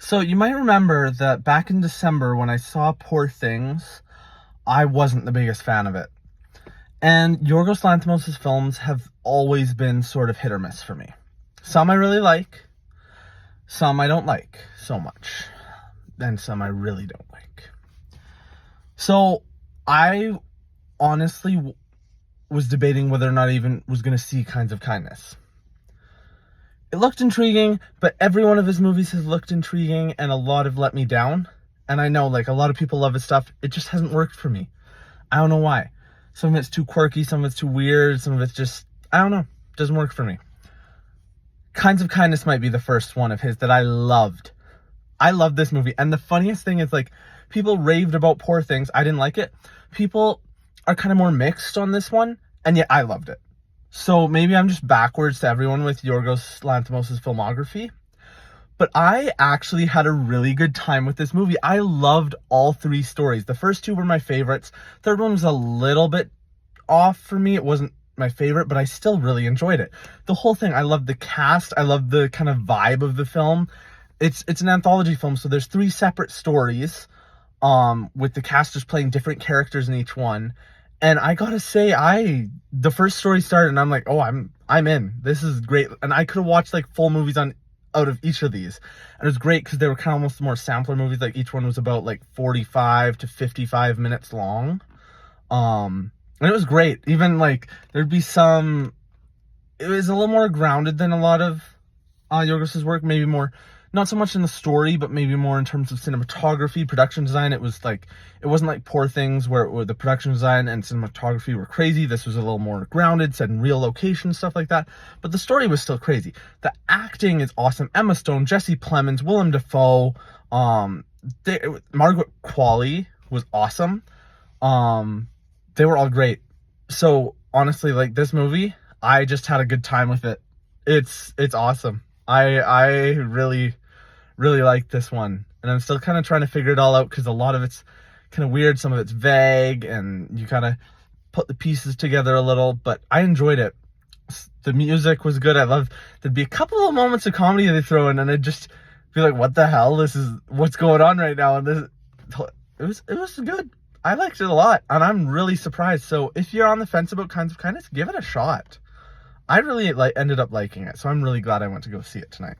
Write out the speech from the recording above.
So you might remember that back in December when I saw Poor Things, I wasn't the biggest fan of it. And Yorgos Lanthimos' films have always been sort of hit or miss for me. Some I really like, some I don't like so much, and some I really don't like. So I honestly was debating whether or not I even was going to see Kinds of Kindness. It looked intriguing, but every one of his movies has looked intriguing, and a lot have let me down. And I know, like, a lot of people love his stuff. It just hasn't worked for me. I don't know why. Some of it's too quirky, some of it's too weird, some of it's just, I don't know. Doesn't work for me. Kinds of Kindness might be the first one of his that I loved. I loved this movie. And the funniest thing is, like, people raved about Poor Things. I didn't like it. People are kind of more mixed on this one, and yet I loved it. So maybe I'm just backwards to everyone with Yorgos Lanthimos' filmography. But I actually had a really good time with this movie. I loved all three stories. The first two were my favorites. Third one was a little bit off for me. It wasn't my favorite, but I still really enjoyed it. The whole thing, I loved the cast. I loved the kind of vibe of the film. It's an anthology film, so there's three separate stories, with the cast just playing different characters in each one. And I gotta say, the first story started and I'm like, oh, I'm in. This is great. And I could have watched like full movies out of each of these. And it was great because they were kind of almost more sampler movies. Like each one was about like 45 to 55 minutes long. And it was great. Even like there'd be some, it was a little more grounded than a lot of Yorgos's work, maybe more, not so much in the story, but maybe more in terms of cinematography, production design. It wasn't like Poor Things where the production design and cinematography were crazy. This was a little more grounded, set in real locations, stuff like that. But the story was still crazy. The acting is awesome. Emma Stone, Jesse Plemons, Willem Dafoe, Margaret Qualley was awesome. They were all great. So honestly, like this movie, I just had a good time with it. It's awesome. I really, really like this one. And I'm still kind of trying to figure it all out because a lot of it's kind of weird. Some of it's vague and you kind of put the pieces together a little, but I enjoyed it. The music was good. There'd be a couple of moments of comedy they throw in and I'd just be like, what the hell? This is what's going on right now. And it was good. I liked it a lot and I'm really surprised. So if you're on the fence about Kinds of Kindness, give it a shot. I really ended up liking it, so I'm really glad I went to go see it tonight.